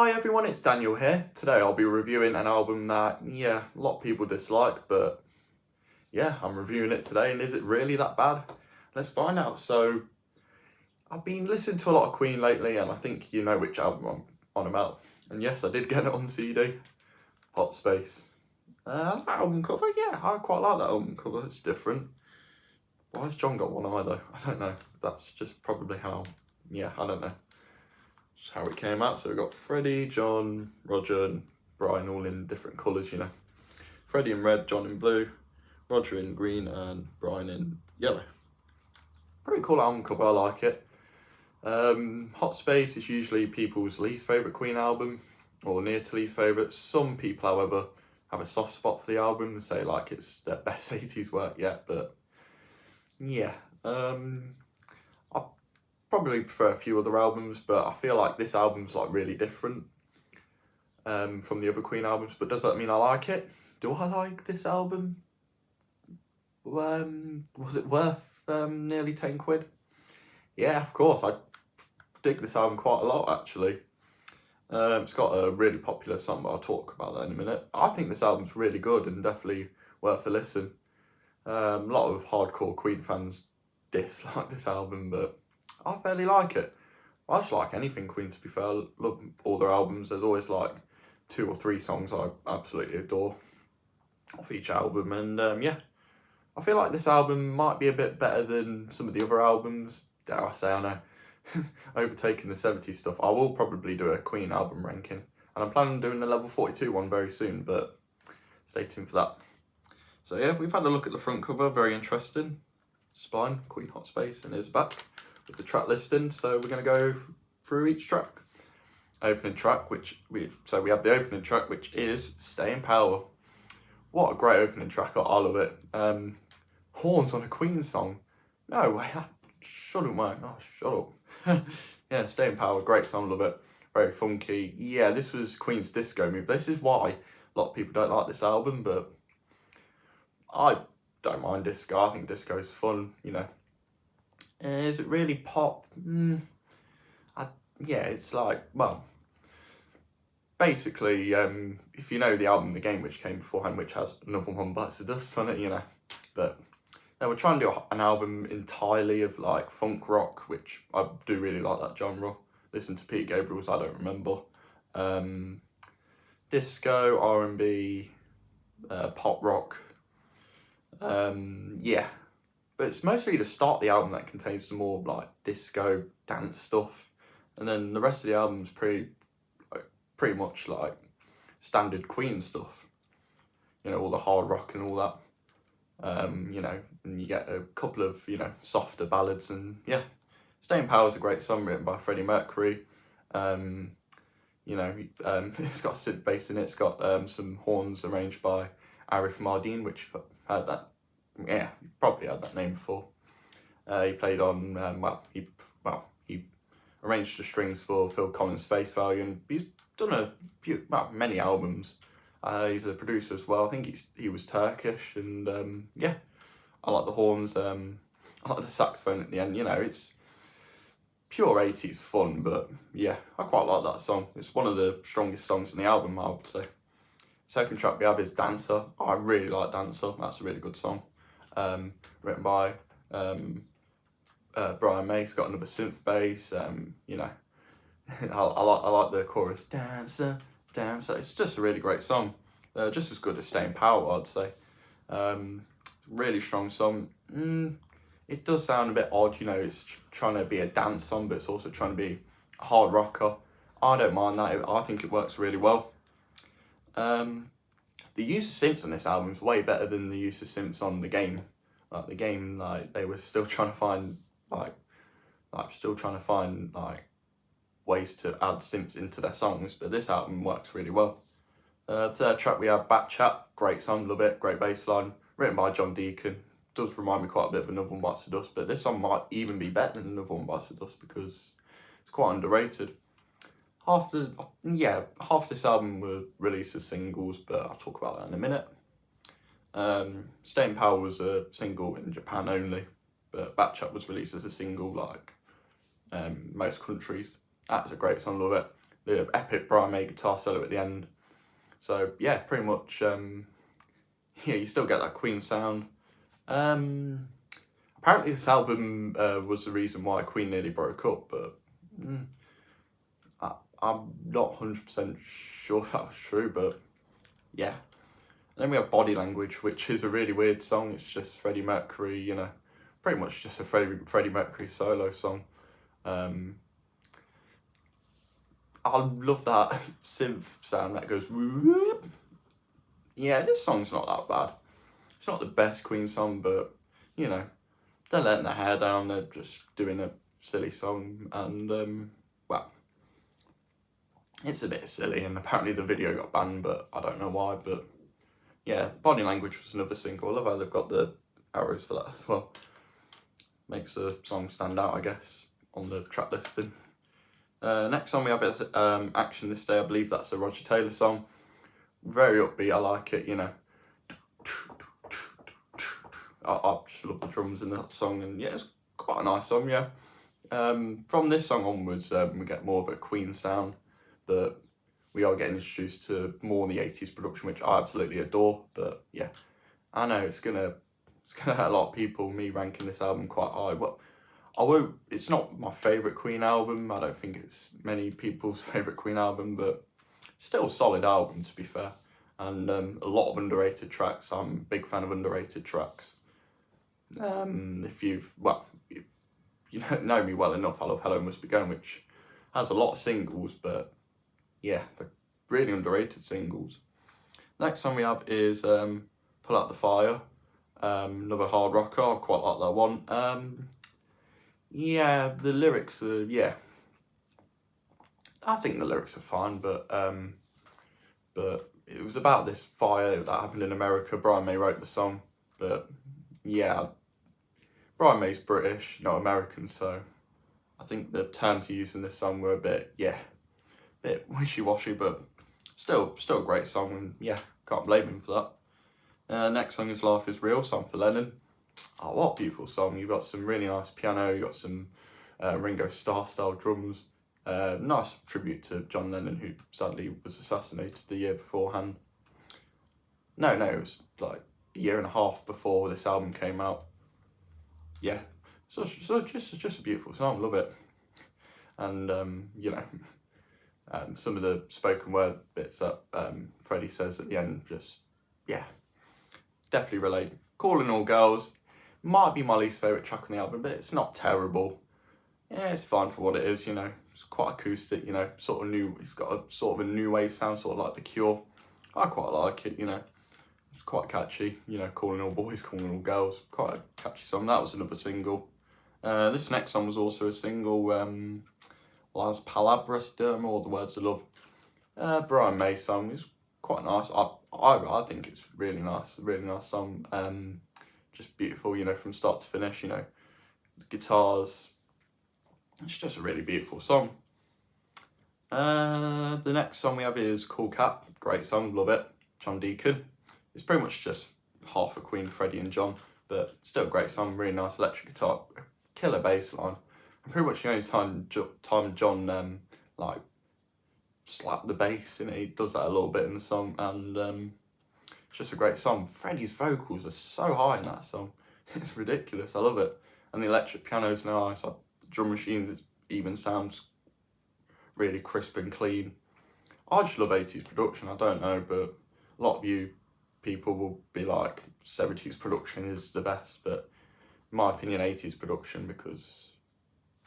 Hi everyone, it's Daniel here. Today I'll be reviewing an album that, a lot of people dislike, but I'm reviewing it today, and is it really that bad? Let's find out. So, I've been listening to a lot of Queen lately, and I think you know which album I'm on about. And yes, I did get it on CD, Hot Space. That album cover, I quite like that album cover, it's different. Why has John got one eye though? I don't know. That's just probably how, I don't know. Just how it came out. So we've got Freddie, John, Roger and Brian all in different colours, Freddie in red, John in blue, Roger in green and Brian in yellow. Pretty cool album cover, I like it. Hot Space is usually people's least favourite Queen album, or near to least favourite. Some people, however, have a soft spot for the album and say like it's their best 80s work yet, but I probably prefer a few other albums, but I feel like this album's like really different from the other Queen albums. But does that mean I like it? Do I like this album? Was it worth nearly 10 quid? Yeah, of course. I dig this album quite a lot, actually. It's got a really popular song, but I'll talk about that in a minute. I think this album's really good and definitely worth a listen. A lot of hardcore Queen fans dislike this album, but I fairly like it. I just like anything Queen, to be fair. I love all their albums. There's always like 2 or 3 songs I absolutely adore off each album, and I feel like this album might be a bit better than some of the other albums. Dare I say, I know, overtaking the 70s stuff. I will probably do a Queen album ranking, and I'm planning on doing the level 42 one very soon, but stay tuned for that. So yeah, we've had a look at the front cover, very interesting. Spine, Queen Hot Space, and here's back with the track listing. So we're going to go through each track. Opening track, we have the opening track, which is Stay in Power. What a great opening track, I love it. Horns on a Queen song. No way, that shouldn't work. Oh, shut up. Yeah, Stay in Power, great song, love it. Very funky. Yeah, this was Queen's disco move. This is why a lot of people don't like this album, but I don't mind disco. I think disco's fun, Is it really pop? It's like, well, basically, if you know the album The Game, which came beforehand, which has Another One Bites the Dust on it, but they were trying to do an album entirely of like funk rock, which I do really like that genre. Listen to Pete Gabriel's I Don't Remember. Disco, R&B, pop rock. But it's mostly the start of the album that contains some more like disco dance stuff, and then the rest of the album's pretty much like standard Queen stuff. All the hard rock and all that. And you get a couple of softer ballads, and Stay in Power is a great song written by Freddie Mercury. It's got a synth bass in it. It's got some horns arranged by Arif Mardin, which you've heard that. Yeah, you've probably heard that name before. He played on, he arranged the strings for Phil Collins' Face Value, and he's done many albums. He's a producer as well. I think he was Turkish, and I like the horns. I like the saxophone at the end. It's pure 80s fun, but I quite like that song. It's one of the strongest songs in the album, I would say. Second track we have is Dancer. I really like Dancer. That's a really good song. Written by Brian May. It's got another synth bass. I like the chorus. Dancer, dancer. It's just a really great song. Just as good as Stay in Power, I'd say. Really strong song. It does sound a bit odd, it's trying to be a dance song, but it's also trying to be a hard rocker. I don't mind that. I think it works really well. The use of synths on this album is way better than the use of synths on The Game. Like The Game, they were still trying to find ways to add synths into their songs, but this album works really well. Third track we have Back Chat, great song, love it, great bass line, written by John Deacon. Does remind me quite a bit of Another One Bites the Dust, but this song might even be better than Another One Bites the Dust because it's quite underrated. Half this album were released as singles, but I'll talk about that in a minute. Stay in Power was a single in Japan only, but Back Chat was released as a single like most countries. That's a great song, love it. the epic Brian May guitar solo at the end. So yeah, pretty much, yeah, you still get that Queen sound. Apparently this album was the reason why Queen nearly broke up, but I'm not 100% sure if that was true, but yeah. And then we have Body Language, which is a really weird song. It's just Freddie Mercury, you know, pretty much just a Freddie Mercury solo song. I love that synth sound that goes whoop. Yeah, this song's not that bad. It's not the best Queen song, but you know, they're letting their hair down, they're just doing a silly song, and well, it's a bit silly, and apparently the video got banned, but I don't know why. But yeah, Body Language was another single. I love how they've got the arrows for that as well. Makes the song stand out, I guess, on the track listing. Next song we have is Action This Day. I believe that's a Roger Taylor song. Very upbeat, I like it, you know. I just love the drums in that song, and yeah, it's quite a nice song, yeah. From this song onwards, we get more of a Queen sound, but we are getting introduced to more in the 80s production, which I absolutely adore. But yeah, I know it's gonna hurt a lot of people, me ranking this album quite high. Well, it's not my favourite Queen album. I don't think it's many people's favourite Queen album, but still a solid album, to be fair. And a lot of underrated tracks. I'm a big fan of underrated tracks. If you know me well enough, I love Hello Must Be Going, which has a lot of singles, but yeah, they're really underrated singles. Next song we have is Pull Out the Fire, another hard rocker. I quite like that one. Yeah, the lyrics are, yeah, I think the lyrics are fine, but it was about this fire that happened in America. Brian May wrote the song, but yeah, Brian May's British, not American, so I think the terms he used in this song were a bit wishy-washy, but still a great song, and yeah, can't blame him for that. Next song is Life Is Real, song for Lennon. Oh, what a beautiful song. You've got some really nice piano, you've got some Ringo Starr style drums. Nice tribute to John Lennon, who sadly was assassinated the year beforehand. No, it was like a year and a half before this album came out. Yeah, so just a beautiful song, love it. And you know, some of the spoken word bits that Freddie says at the end, just yeah, definitely relate. Calling All Girls might be my least favourite track on the album, but it's not terrible. Yeah, it's fine for what it is, you know. It's quite acoustic, you know, sort of new. It's got a sort of a new wave sound, sort of like The Cure. I quite like it, you know. It's quite catchy, you know, Calling All Boys, Calling All Girls. Quite a catchy song. That was another single. This next song was also a single, Las Palabras de Amor, The Words of Love. Brian May song is quite nice. I think it's really nice song. Just beautiful, you know, from start to finish, you know. The guitars, it's just a really beautiful song. The next song we have is Cool Cat, great song, love it. John Deacon. It's pretty much just half a Queen, Freddie and John, but still a great song, really nice electric guitar, killer bass line. And pretty much the only time John like slapped the bass in it, he does that a little bit in the song, and it's just a great song. Freddie's vocals are so high in that song, it's ridiculous, I love it. And the electric piano's nice, like the drum machines, it even sounds really crisp and clean. I just love 80s production, I don't know, but a lot of you people will be like 70s production is the best, but in my opinion 80s production, because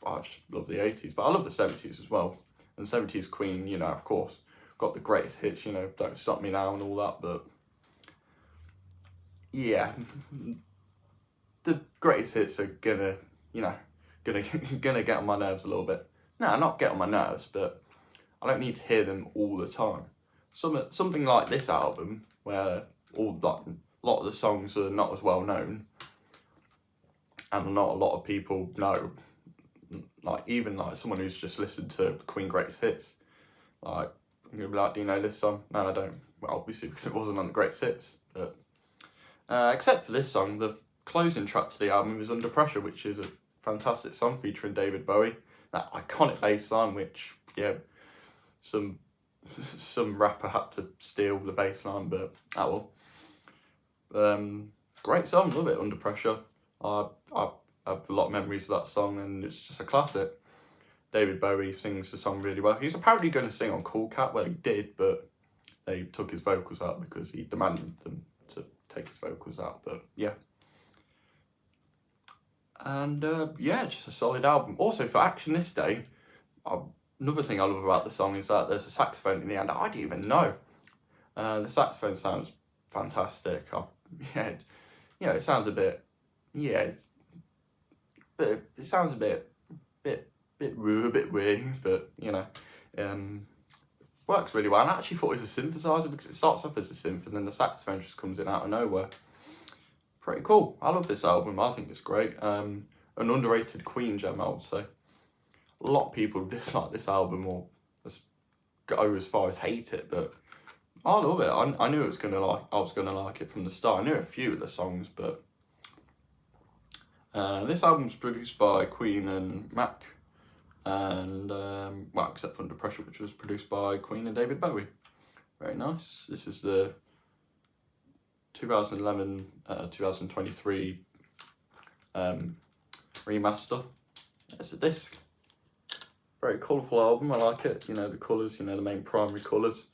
I just love the 80s, but I love the 70s as well. And 70s Queen, you know, of course, got the greatest hits, you know, Don't Stop Me Now and all that, but yeah, the greatest hits are gonna get on my nerves a little bit. No, not get on my nerves, but I don't need to hear them all the time. Something like this album, where a lot of the songs are not as well known, and not a lot of people know. Like even like someone who's just listened to Queen Greatest Hits, like I'm gonna be like, do you know this song? No, I don't. Well, obviously because it wasn't on the Greatest Hits, but except for this song, the closing track to the album is Under Pressure, which is a fantastic song featuring David Bowie. That iconic bass line, which yeah, some rapper had to steal the bass line, but oh well. Great song, love it. Under Pressure. I have a lot of memories of that song, and it's just a classic. David Bowie sings the song really well. He was apparently going to sing on Cool Cat, well he did, but they took his vocals out because he demanded them to take his vocals out, but yeah. And yeah, just a solid album. Also for Action This Day, another thing I love about the song is that there's a saxophone in the end. I didn't even know. The saxophone sounds fantastic. Yeah, you know, it sounds a bit, yeah, it sounds a bit weird, but you know, works really well. And I actually thought it was a synthesizer because it starts off as a synth and then the saxophone just comes in out of nowhere. Pretty cool. I love this album. I think it's great. An underrated Queen gem, I would say. A lot of people dislike this album or go as far as hate it, but I love it. I knew I was gonna like it from the start. I knew a few of the songs, but this album's produced by Queen and Mac, and well, except for Under Pressure, which was produced by Queen and David Bowie. Very nice. This is the 2011-2023 remaster. It's a disc. Very colourful album. I like it. You know, the colours. You know, the main primary colours.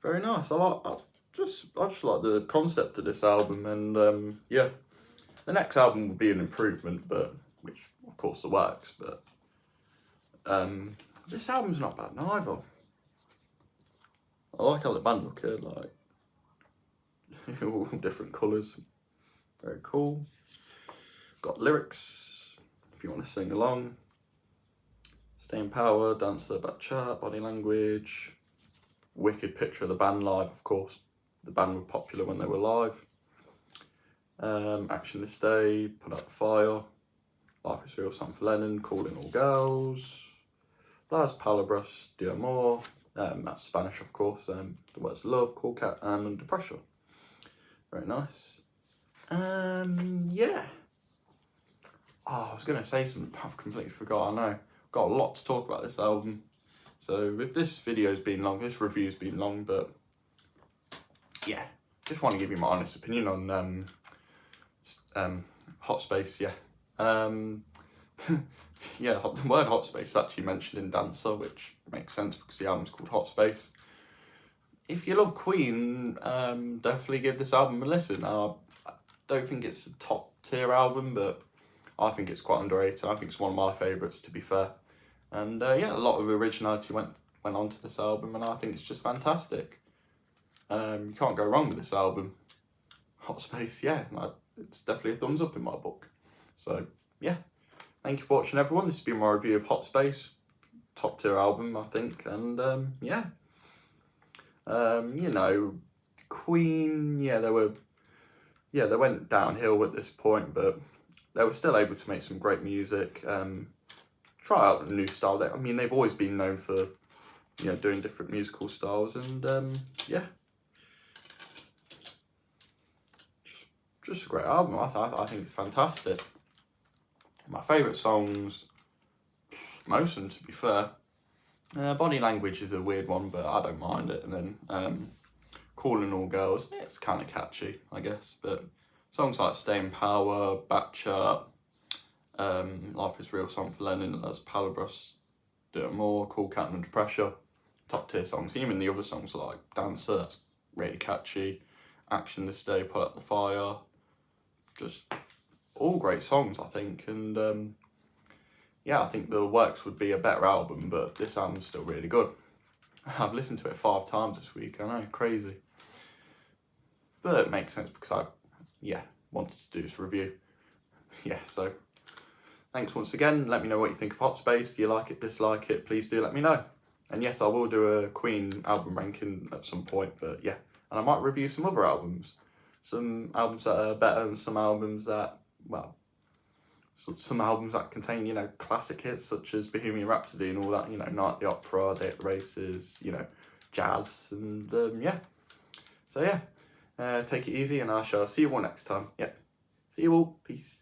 Very nice. I just like the concept of this album, and yeah, the next album will be an improvement, but which of course the works. But this album's not bad neither. I like how the band look here, like all different colours. Very cool. Got lyrics if you want to sing along. Stay in Power, Dancer, Bad Chat, Body Language. Wicked picture of the band live, of course. The band were popular when they were live. Action This Day, Put Out the Fire, Life is Real, Something for Lennon, Calling All Girls, Las Palabras, De Amor, that's Spanish of course, The Words of Love, Cool Cat, and Under Pressure. Very nice. Yeah. Oh, I was going to say something, I've completely forgot, I know. Got a lot to talk about this album. So if this video's been long, this review's been long, but yeah, just want to give you my honest opinion on Hot Space, yeah. Yeah, the word Hot Space is actually mentioned in Dancer, which makes sense because the album's called Hot Space. If you love Queen, definitely give this album a listen. I don't think it's a top tier album, but I think it's quite underrated. I think it's one of my favourites, to be fair. And yeah, a lot of originality went onto this album, and I think it's just fantastic. You can't go wrong with this album. Hot Space, yeah, it's definitely a thumbs up in my book. So yeah, thank you for watching, everyone. This has been my review of Hot Space, top tier album, I think. And yeah, you know, Queen, yeah, they went downhill at this point, but they were still able to make some great music. Try out a new style. I mean, they've always been known for, you know, doing different musical styles, and yeah, just a great album. I think it's fantastic. My favourite songs, most of them, to be fair. Body Language is a weird one, but I don't mind it. And then Calling All Girls, yeah, it's kind of catchy, I guess. But songs like Stay in Power, Bad Chat, Life is Real, Something for Lennon, Las Palabras, De Amor, Cool Cat, and Under Pressure, top tier songs. Even the other songs like Dancer, that's really catchy. Action This Day, Put Out the Fire, just all great songs, I think. And yeah, I think The Works would be a better album, but this album's still really good. I've listened to it 5 times this week, I know, crazy. But it makes sense because I, yeah, wanted to do this review. Yeah, so thanks once again. Let me know what you think of Hot Space. Do you like it, dislike it? Please do let me know. And yes, I will do a Queen album ranking at some point, but yeah. And I might review some other albums. Some albums that are better and some albums that, well, some albums that contain, you know, classic hits such as Bohemian Rhapsody and all that, you know, Night at the Opera, Day at the Races, you know, jazz, and yeah. So yeah, take it easy and I shall see you all next time. Yeah, see you all, peace.